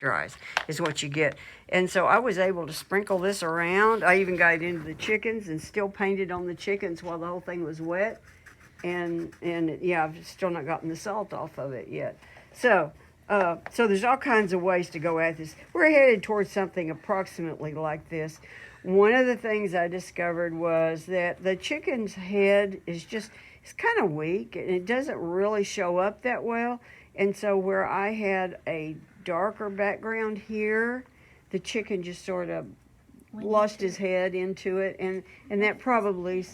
dries is what you get. And so I was able to sprinkle this around. I even got it into the chickens and still painted on the chickens while the whole thing was wet. And yeah, I've still not gotten the salt off of it yet. So so there's all kinds of ways to go at this. We're headed towards something approximately like this. One of the things I discovered was that the chicken's head is just, it's kind of weak and it doesn't really show up that well. And so where I had a darker background here, the chicken just sort of lost his head into it, and that probably,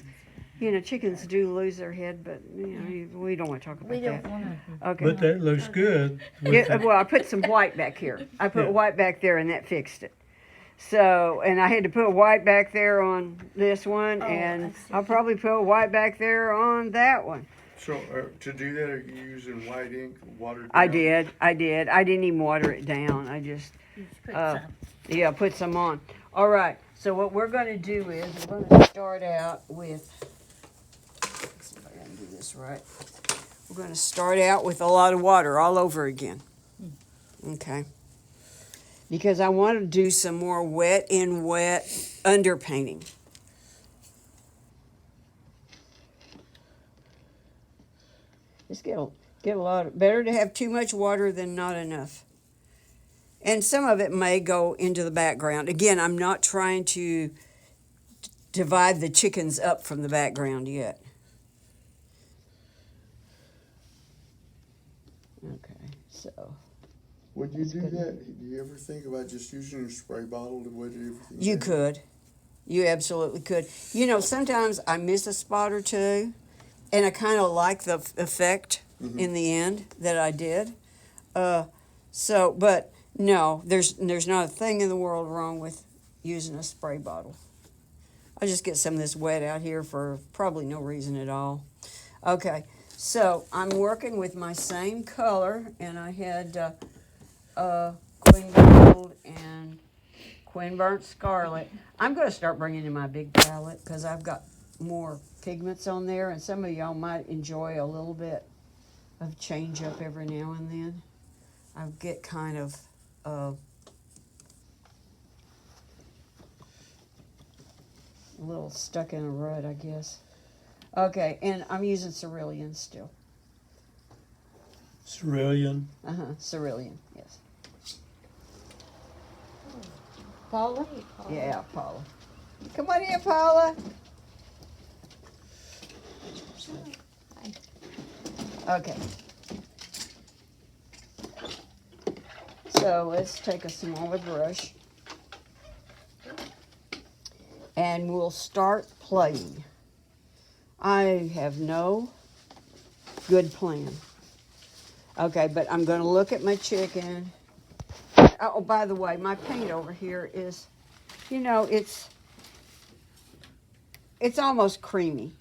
chickens do lose their head, but we don't want to talk about We don't that. want to. Okay. But that looks good. Yeah, well, I put some white back here. I put Yeah. white back there, and that fixed it. So, and I had to put white back there on this one, Oh, and I see. I'll probably put white back there on that one. So to do that, are you using white ink, watered down? I did. I didn't even water it down. I just, You just put Uh, some. yeah, put some on. All right. So what we're going to do is we're going to start out with, let's see if I can do this right. We're going to start out with a lot of water all over again. Okay. Because I want to do some more wet in wet underpainting. Just get a lot. Better to have too much water than not enough. And some of it may go into the background. Again, I'm not trying to divide the chickens up from the background yet. Okay, so. When you That's do good. that, do you ever think about just using a spray bottle to wet everything You down? could. You absolutely could. Sometimes I miss a spot or two, and I kind of like the effect in the end that I did. But no, there's not a thing in the world wrong with using a spray bottle. I'll just get some of this wet out here for probably no reason at all. Okay, so I'm working with my same color, and I had Queen Gold and Queen Burnt Scarlet. I'm going to start bringing in my big palette because I've got more pigments on there, and some of y'all might enjoy a little bit of change up every now and then. I get kind of a little stuck in a rut, I guess. Okay, and I'm using cerulean still. Cerulean. Cerulean, yes. Paula? Hey, Paula. Yeah, Paula. Come on in, Paula. Okay. So let's take a smaller brush and we'll start playing. I have no good plan. Okay, but I'm going to look at my chicken. Oh, by the way, my paint over here is, it's almost creamy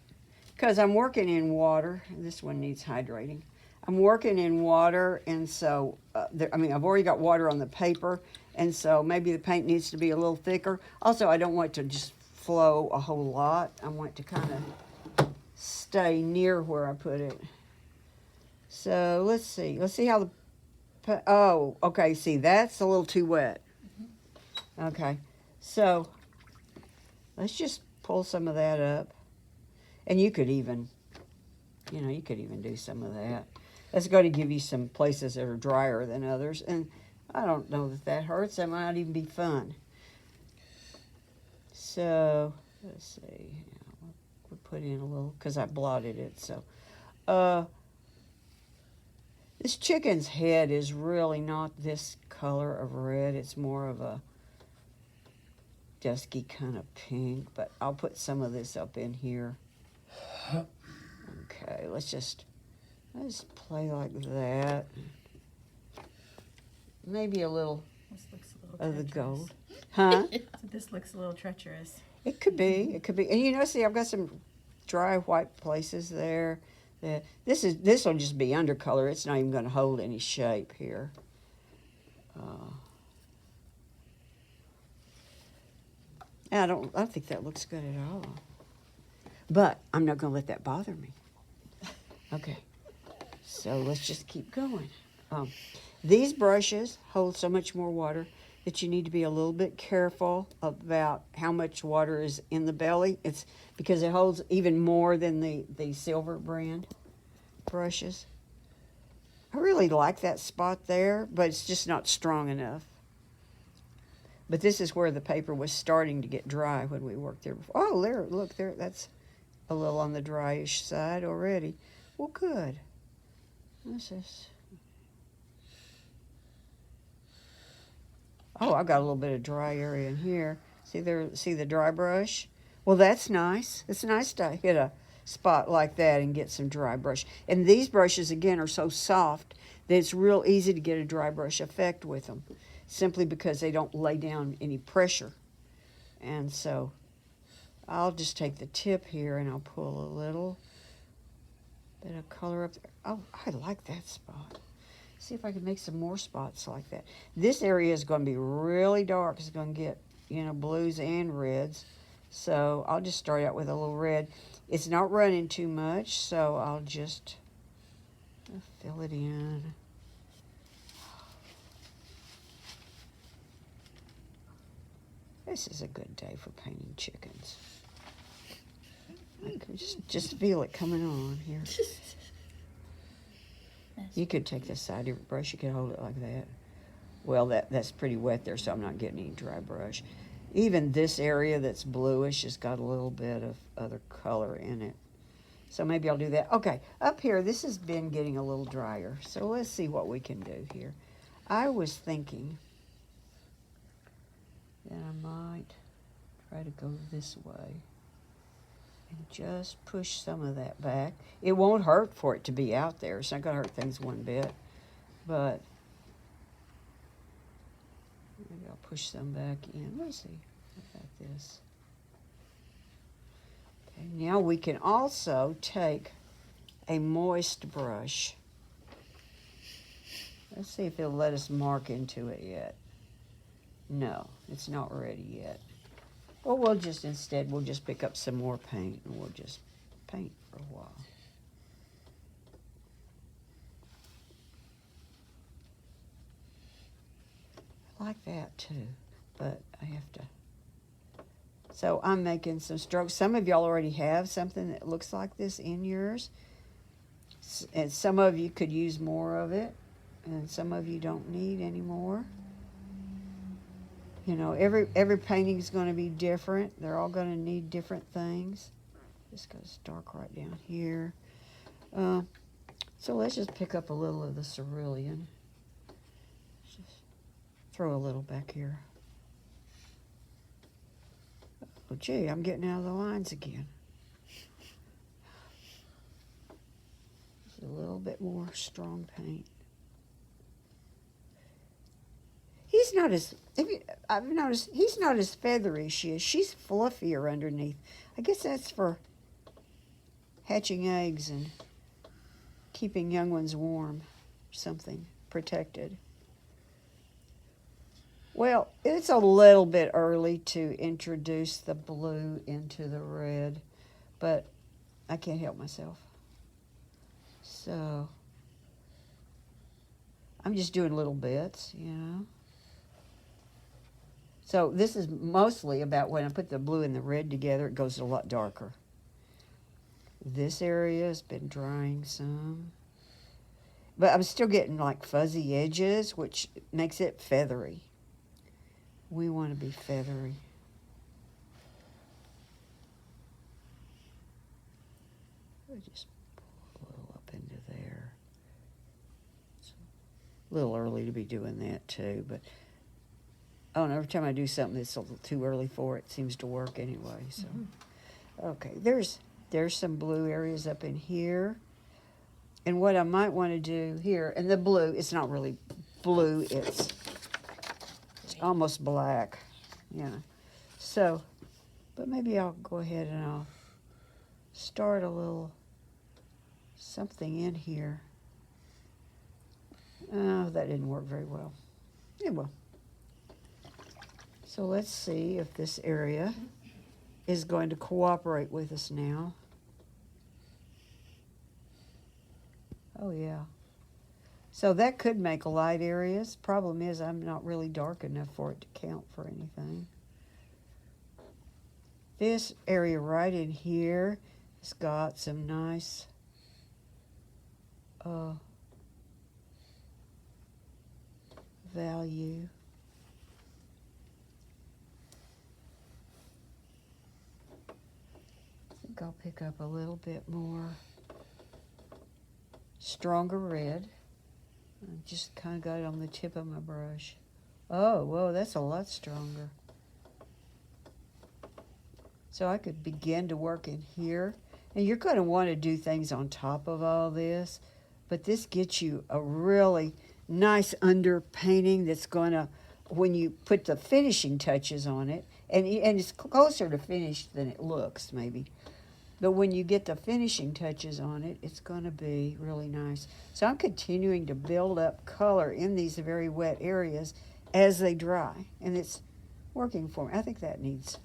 because I'm working in water. This one needs hydrating. I'm working in water, and so, I've already got water on the paper, and so maybe the paint needs to be a little thicker. Also, I don't want it to just flow a whole lot. I want it to kind of stay near where I put it. So let's see. Let's see how oh, okay, see, that's a little too wet. Okay, so let's just pull some of that up. And you could even do some of that. That's going to give you some places that are drier than others. And I don't know that hurts. That might even be fun. So, let's see. We'll put in a little, because I blotted it. So, this chicken's head is really not this color of red. It's more of a dusky kind of pink. But I'll put some of this up in here. Okay, let's just play like that. Maybe a little This looks a little of the treacherous. gold. Huh? So this looks a little treacherous. It could be. It could be. And see, I've got some dry white places there. This will just be undercolor. It's not even going to hold any shape here. I don't think that looks good at all. But I'm not going to let that bother me. Okay. So let's just keep going. These brushes hold so much more water that you need to be a little bit careful about how much water is in the belly. It's because it holds even more than the silver brand brushes. I really like that spot there, but it's just not strong enough. But this is where the paper was starting to get dry when we worked there before. Oh, there, look there, that's a little on the dryish side already. Well, good. What's this? Oh, I've got a little bit of dry area in here. See there, see the dry brush? Well, that's nice. It's nice to hit a spot like that and get some dry brush. And these brushes, again, are so soft that it's real easy to get a dry brush effect with them, simply because they don't lay down any pressure. And so I'll just take the tip here and I'll pull a little bit of color up there. Oh, I like that spot. See if I can make some more spots like that. This area is going to be really dark. It's going to get, you know, blues and reds. So I'll just start out with a little red. It's not running too much, so I'll just fill it in. This is a good day for painting chickens. I can just feel it coming on here. You could take this side of your brush, you could hold it like that. Well, that's pretty wet there, so I'm not getting any dry brush. Even this area that's bluish has got a little bit of other color in it. So maybe I'll do that. Okay, up here, this has been getting a little drier. So let's see what we can do here. I was thinking that I might try to go this way and just push some of that back. It won't hurt for it to be out there. It's not going to hurt things one bit. But maybe I'll push some back in. Let's see. What about this? Okay, now we can also take a moist brush. Let's see if it'll let us mark into it yet. No, it's not ready yet. Well, we'll just pick up some more paint and we'll just paint for a while. I like that too, but I have to. So I'm making some strokes. Some of y'all already have something that looks like this in yours. And some of you could use more of it, and some of you don't need any more. You know, every painting is going to be different. They're all going to need different things. This goes dark right down here. So let's just pick up a little of the cerulean. Just throw a little back here. Oh, gee, I'm getting out of the lines again. Just a little bit more strong paint. He's not as, I've noticed, he's not as feathery as she is. She's fluffier underneath. I guess that's for hatching eggs and keeping young ones warm, something protected. Well, it's a little bit early to introduce the blue into the red, but I can't help myself. So I'm just doing little bits, you know. So this is mostly about when I put the blue and the red together, it goes a lot darker. This area has been drying some. But I'm still getting like fuzzy edges, which makes it feathery. We want to be feathery. We'll just pull a little up into there. It's a little early to be doing that too, but oh, and every time I do something that's a little too early for it, it seems to work anyway. So, okay, there's some blue areas up in here. And what I might want to do here, and the blue, it's not really blue, it's almost black, yeah. So, but maybe I'll go ahead and I'll start a little something in here. Oh, that didn't work very well. It will. So let's see if this area is going to cooperate with us now. Oh, yeah. So that could make light areas. Problem is, I'm not really dark enough for it to count for anything. This area right in here has got some nice value. I think I'll pick up a little bit more stronger red. I just kind of got it on the tip of my brush. Oh, whoa, that's a lot stronger. So I could begin to work in here. And you're going to want to do things on top of all this, but this gets you a really nice underpainting that's going to, when you put the finishing touches on it, and it's closer to finished than it looks, maybe. But when you get the finishing touches on it, it's going to be really nice. So I'm continuing to build up color in these very wet areas as they dry, and it's working for me. I think that needs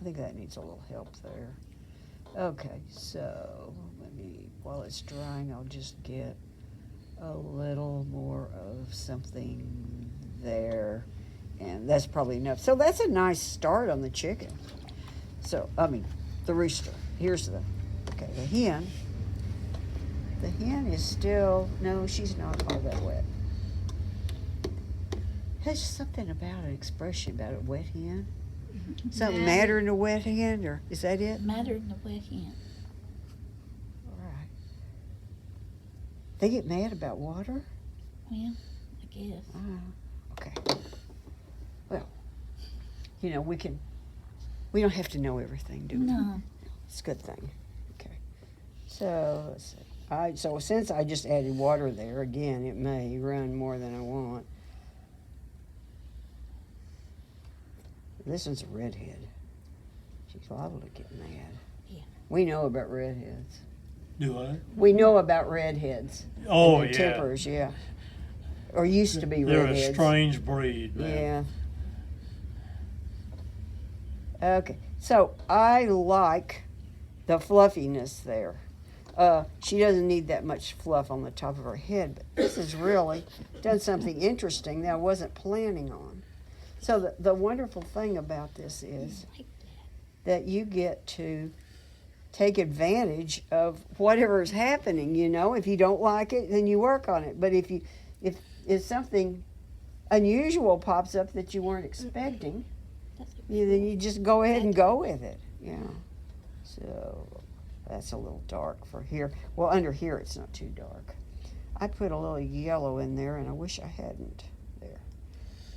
a little help there. Okay, so let me, while it's drying, I'll just get a little more of something there, and that's probably enough. So that's a nice start on the chicken. So, I mean, the rooster. Here's the hen. The hen is still, no, she's not all that wet. There's something about an expression about a wet hen. Something matter in a wet hen, or is that it? Matter in the wet hen. All right. They get mad about water? Well, I guess. Okay. Well, you know, we don't have to know everything, do we? No. It's a good thing. Okay. So, let's see. So since I just added water there, again, it may run more than I want. This one's a redhead. She's liable to get mad. Yeah. We know about redheads. Do I? We know about redheads. Oh, and yeah. their tempers, yeah. Or used to be They're redheads. a strange breed, man. Yeah. Okay. So I like the fluffiness there. She doesn't need that much fluff on the top of her head, but this has really done something interesting that I wasn't planning on. So the wonderful thing about this is that you get to take advantage of whatever is happening, you know. If you don't like it, then you work on it. But if something unusual pops up that you weren't expecting, then you just go ahead and go with it. Yeah. So that's a little dark for here. Well, under here it's not too dark. I put a little yellow in there, and I wish I hadn't. There.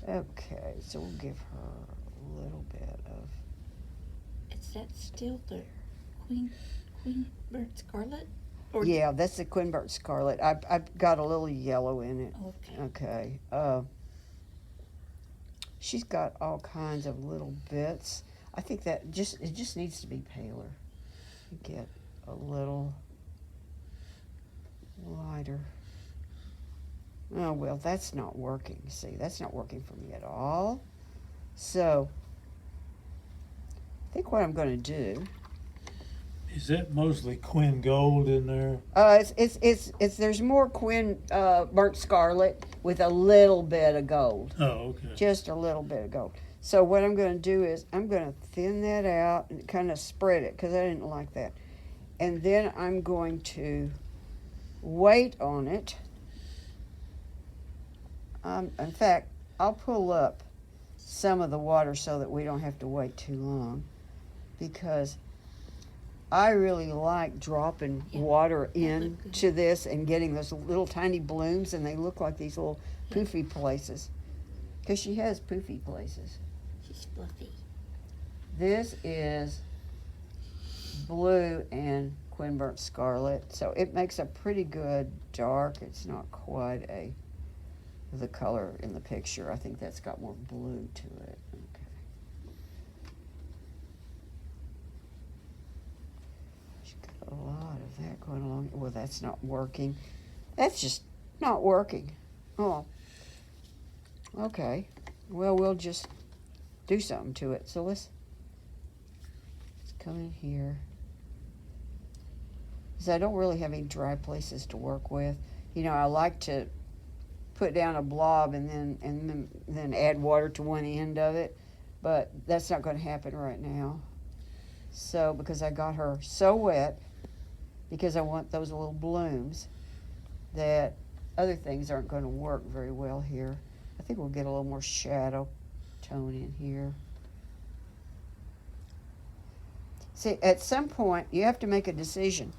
Okay, so we'll give her a little bit of. Is that still the Queen Bird Scarlet? Or Yeah, that's the Quinbert Scarlet. I've got a little yellow in it. Okay. Okay. She's got all kinds of little bits. I think that it just needs to be paler. Get a little lighter. Oh, well, that's not working. See, that's not working for me at all. So, I think what I'm going to do. Is that mostly Quinn Gold in there? It's there's more Quinn burnt scarlet with a little bit of gold. Oh, okay. Just a little bit of gold. So what I'm going to do is I'm going to thin that out and kind of spread it because I didn't like that. And then I'm going to wait on it. In fact, I'll pull up some of the water so that we don't have to wait too long, because I really like dropping water into this and getting those little tiny blooms, and they look like these little poofy places, because she has poofy places. She's fluffy. This is blue and Quinburnt Scarlet, so it makes a pretty good dark. It's not quite the color in the picture. I think that's got more blue to it. Okay. She's got a lot of that going along. Well, that's not working. That's just not working. Oh. Okay. Well, we'll just do something to it. So let's come in here. Because I don't really have any dry places to work with. You know, I like to put down a blob and then add water to one end of it, but that's not going to happen right now. So because I got her so wet, because I want those little blooms, that other things aren't going to work very well here. I think we'll get a little more shadow tone in here. See, at some point you have to make a decision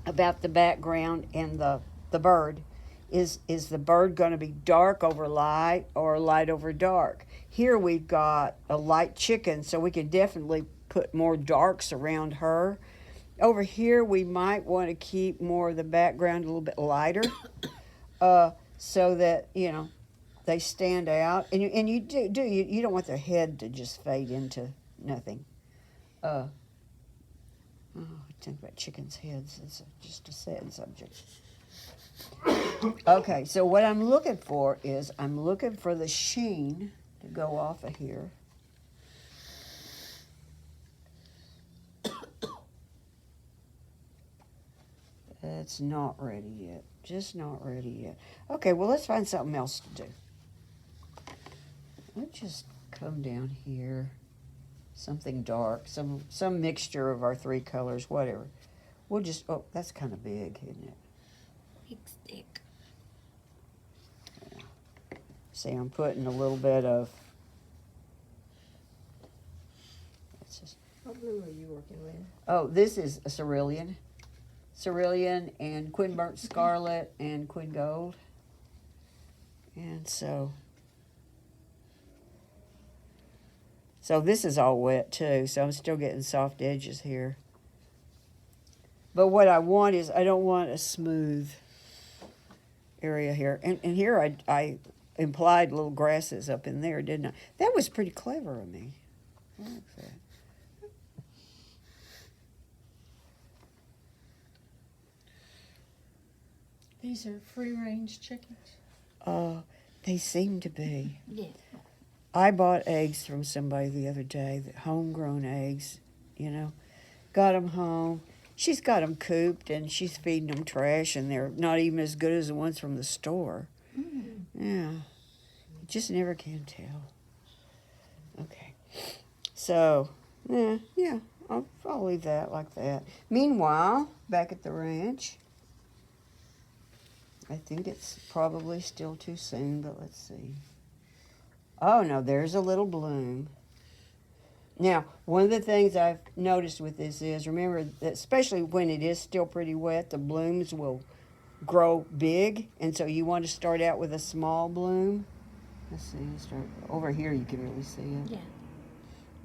about the background and the bird. Is the bird going to be dark over light or light over dark? Here we've got a light chicken, so we can definitely put more darks around her. Over here we might want to keep more of the background a little bit lighter, so that, you know, they stand out. And you don't want their head to just fade into nothing. I think about chickens' heads. It's just a sad subject. Okay, so what I'm looking for is I'm looking for the sheen to go off of here. It's not ready yet. Just not ready yet. Okay, well, let's find something else to do. Let's just come down here. Something dark, some mixture of our three colors, whatever. We'll just, oh, that's kind of big, isn't it? Big stick. See, I'm putting a little bit of, let's just, What blue are you working with? oh, this is a cerulean. Cerulean and Quinn Burnt Scarlet and Quinn Gold. And so this is all wet too, so I'm still getting soft edges here. But what I want is, I don't want a smooth area here. And here I implied little grasses up in there, didn't I? That was pretty clever of me. I like that. These are free-range chickens. They seem to be. Yeah. I bought eggs from somebody the other day, homegrown eggs, you know. Got them home. She's got them cooped, and she's feeding them trash, and they're not even as good as the ones from the store. Yeah. You just never can tell. Okay. So, yeah, I'll leave that like that. Meanwhile, back at the ranch, I think it's probably still too soon, but let's see. Oh, no, there's a little bloom. Now, one of the things I've noticed with this is, remember, that especially when it is still pretty wet, the blooms will grow big, and so you want to start out with a small bloom. Let's see, start over here, you can really see it. Yeah.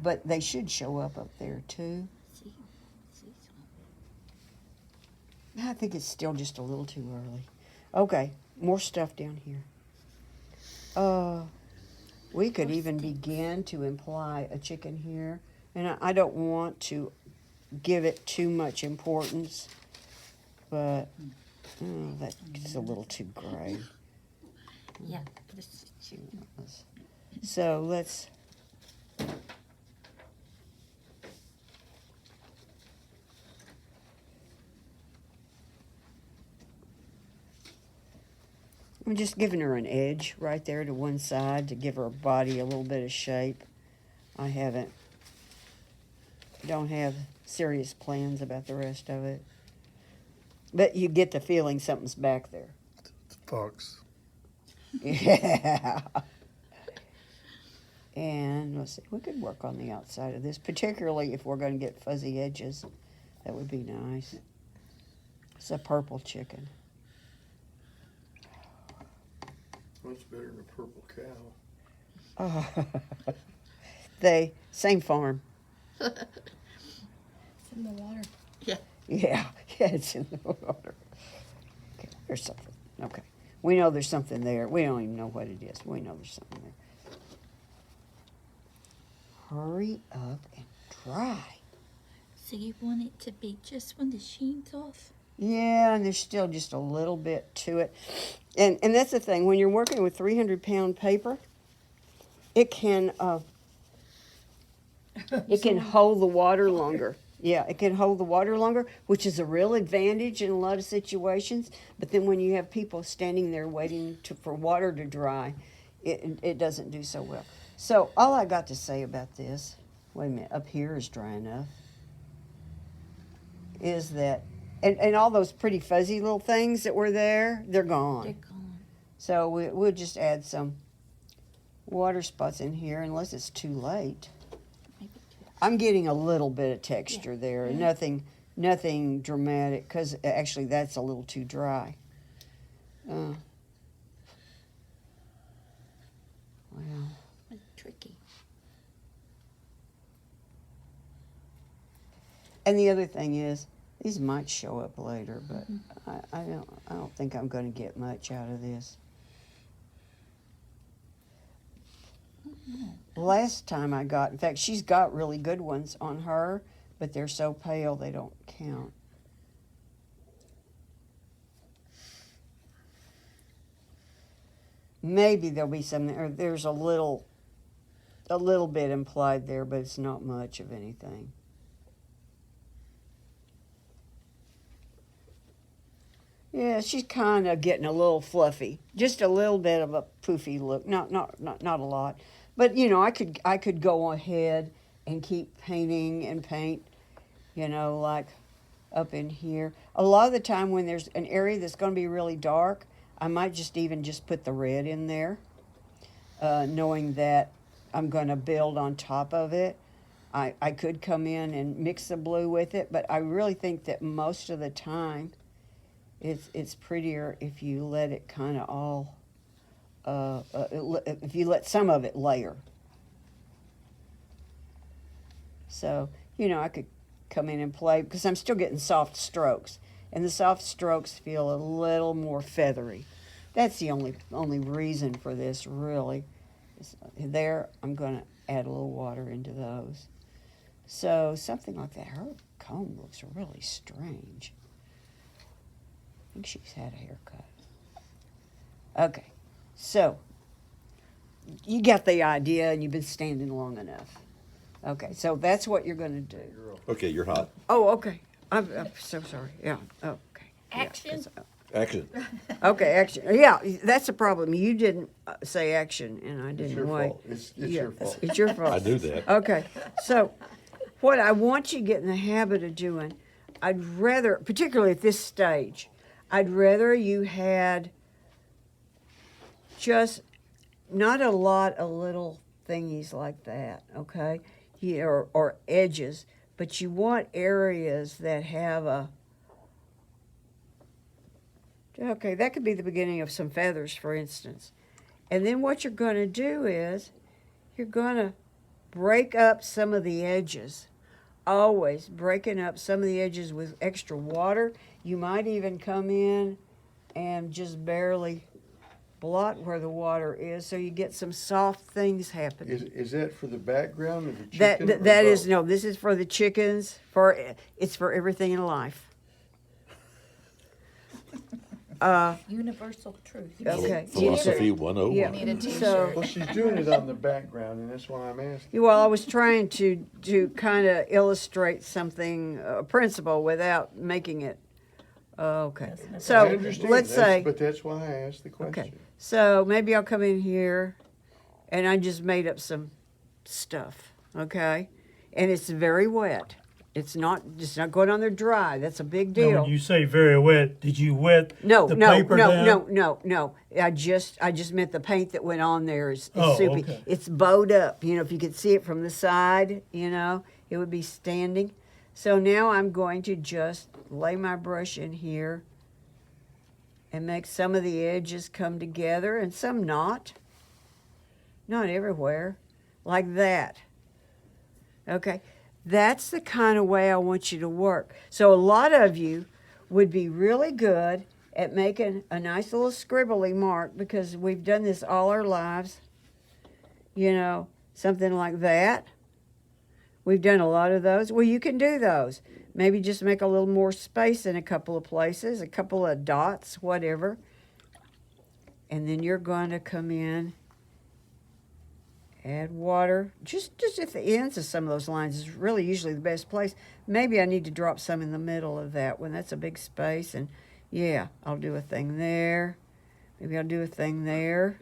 But they should show up there, too. See some. I think it's still just a little too early. Okay, more stuff down here. We could even begin to imply a chicken here. And I don't want to give it too much importance, but that's a little too gray. Yeah. This is chicken. So let's... I'm just giving her an edge right there to one side to give her body a little bit of shape. I don't have serious plans about the rest of it. But you get the feeling something's back there. It's a fox. Yeah. And let's see, we could work on the outside of this, particularly if we're going to get fuzzy edges. That would be nice. It's a purple chicken. Much better than a purple cow. Oh. Same farm. It's in the water. Yeah, it's in the water. Okay, there's something. Okay. We know there's something there. We don't even know what it is. We know there's something there. Hurry up and dry. So you want it to be just when the sheen's off? Yeah, and there's still just a little bit to it. And that's the thing. When you're working with 300-pound paper, it can hold the water longer. Yeah, it can hold the water longer, which is a real advantage in a lot of situations. But then when you have people standing there waiting for water to dry, it doesn't do so well. So all I got to say about this, wait a minute, up here is dry enough, is that, and all those pretty fuzzy little things that were there, they're gone. They're gone. So we'll just add some water spots in here unless it's too late. Maybe two. I'm getting a little bit of texture there, Yeah. nothing dramatic, because actually that's a little too dry. Well, It's tricky. and the other thing is, these might show up later, but I don't think I'm going to get much out of this. Last time I got, in fact, she's got really good ones on her, but they're so pale they don't count. Maybe there'll be something, or there's a little bit implied there, but it's not much of anything. Yeah, she's kind of getting a little fluffy, just a little bit of a poofy look. Not a lot, but you know, I could go ahead and keep painting and paint, you know, like up in here. A lot of the time when there's an area that's going to be really dark, I might just put the red in there, knowing that I'm going to build on top of it. I could come in and mix the blue with it, but I really think that most of the time it's prettier if you let it kind of all, if you let some of it layer. So, you know, I could come in and play, because I'm still getting soft strokes, and the soft strokes feel a little more feathery. That's the only reason for this, really. There, I'm going to add a little water into those. So something like that. Her comb looks really strange. I think she's had a haircut. Okay, so you got the idea, and you've been standing long enough. Okay, so that's what you're going to do. Okay, you're hot. Oh, okay. I'm so sorry. Yeah. Okay. Yeah, Action. 'cause, Action. okay, action. Yeah, that's the problem. You didn't say action, and I It's didn't your wait. fault. It's Yeah, your fault. It's your fault. I knew that. Okay, so what I want you to get in the habit of doing, I'd rather, particularly at this stage, I'd rather you had just not a lot of little thingies like that, okay? Or edges, but you want areas that have a, okay, that could be the beginning of some feathers, for instance. And then what you're going to do is you're going to break up some of the edges. Always breaking up some of the edges with extra water. You might even come in and just barely blot where the water is, so you get some soft things happening. Is that for the background of the That chicken? that, or that is both? no. This is for the chickens. It's for everything in life. Universal truth. Okay. Philosophy 101. Yeah. Need a t-shirt. So, Well, she's doing it on the background, and that's why I'm asking. well, I was trying to kind of illustrate something, a principle, without making it. Okay. I So understand. let's say. But that's why I asked the question. Okay. So maybe I'll come in here, and I just made up some stuff. Okay. And it's very wet. It's not going on there dry. That's a big Now, deal. when you say very wet, did you wet No, the no, paper no, down? no. I just meant the paint that went on there is Oh, soupy. okay. It's bowed up. You know, if you could see it from the side, you know, it would be standing. So now I'm going to just lay my brush in here and make some of the edges come together and some not. Not everywhere. Like that. Okay. That's the kind of way I want you to work. So a lot of you would be really good at making a nice little scribbly mark, because we've done this all our lives. You know, something like that. We've done a lot of those. Well, you can do those. Maybe just make a little more space in a couple of places, a couple of dots, whatever. And then you're going to come in Add water, just at the ends of some of those lines is really usually the best place. Maybe I need to drop some in the middle of that one. That's a big space, and yeah, I'll do a thing there. Maybe I'll do a thing there.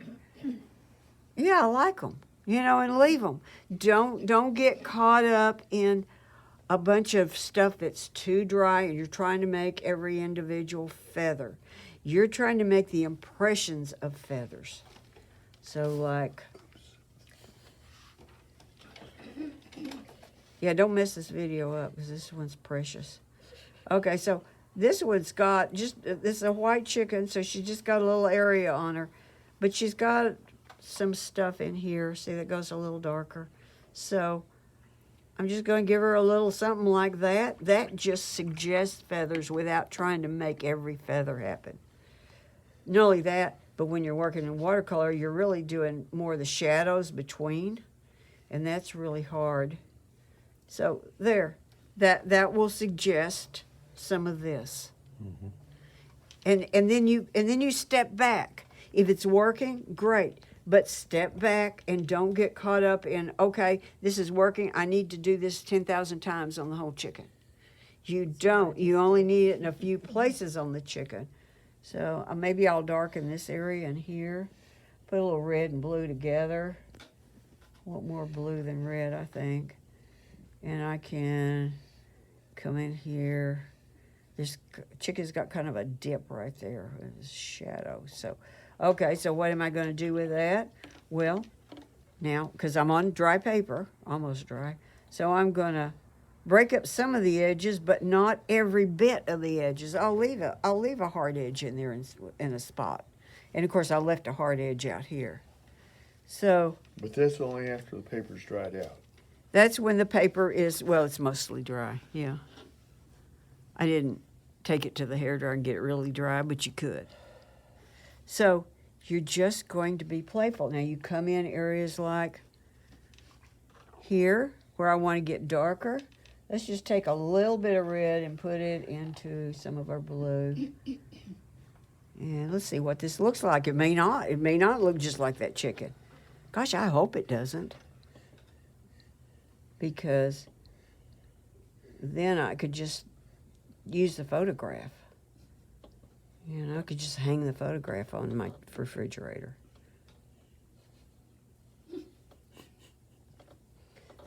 Yeah, I like them, and leave them. Don't get caught up in a bunch of stuff that's too dry and you're trying to make every individual feather. You're trying to make the impressions of feathers. So like, yeah, don't mess this video up because this one's precious. Okay, so this one's got this is a white chicken, so she just got a little area on her, but she's got some stuff in here. See, that goes a little darker. So I'm just going to give her a little something like that. That just suggests feathers without trying to make every feather happen. Not only that, but when you're working in watercolor, you're really doing more of the shadows between, and that's really hard. So there, that will suggest some of this. And then you step back. If it's working, great. But step back and don't get caught up in, okay, this is working. I need to do this 10,000 times on the whole chicken. You don't. You only need it in a few places on the chicken. So maybe I'll darken this area in here. Put a little red and blue together. I want more blue than red, I think. And I can come in here. This chicken's got kind of a dip right there with this shadow. So, okay, so what am I going to do with that? Well, now, because I'm on dry paper, almost dry, so I'm going to break up some of the edges, but not every bit of the edges. I'll leave a hard edge in there in a spot. And, of course, I left a hard edge out here. So But that's only after the paper's dried out. that's when the paper is, well, it's mostly dry, yeah. I didn't take it to the hairdryer and get it really dry, but you could. So you're just going to be playful. Now you come in areas like here where I want to get darker. Let's just take a little bit of red and put it into some of our blue. And let's see what this looks like. It may not look just like that chicken. Gosh, I hope it doesn't. Because then I could just use the photograph. I could just hang the photograph on my refrigerator.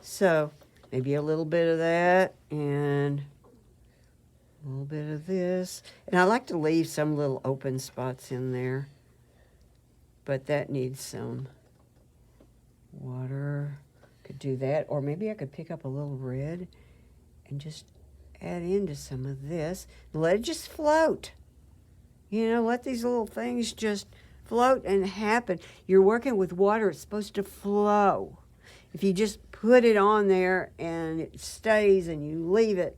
So maybe a little bit of that and a little bit of this. And I like to leave some little open spots in there, but that needs some water. Could do that, or maybe I could pick up a little red and just add into some of this. Let it just float. Let these little things just float and happen. You're working with water, it's supposed to flow. If you just put it on there and it stays and you leave it,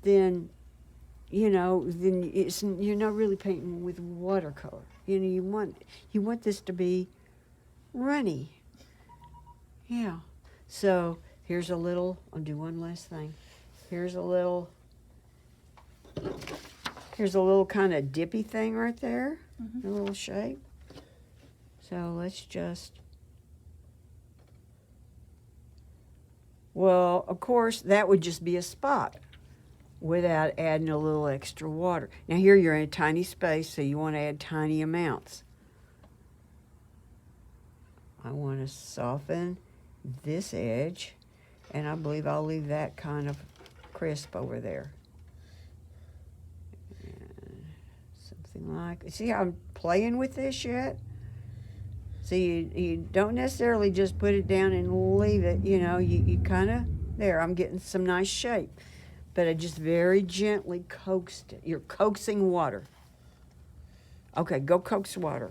then, you're not really painting with watercolor. You want this to be runny. Yeah. So here's a little, I'll do one last thing. Here's a little kind of dippy thing right there, a little shape. So let's just, well, of course, that would just be a spot without adding a little extra water. Now here you're in a tiny space, so you want to add tiny amounts. I want to soften this edge, and I believe I'll leave that kind of crisp over there. And something like, see how I'm playing with this yet? So you don't necessarily just put it down and leave it, you kind of, there, I'm getting some nice shape. But I just very gently coaxed it. You're coaxing water. Okay, go coax water.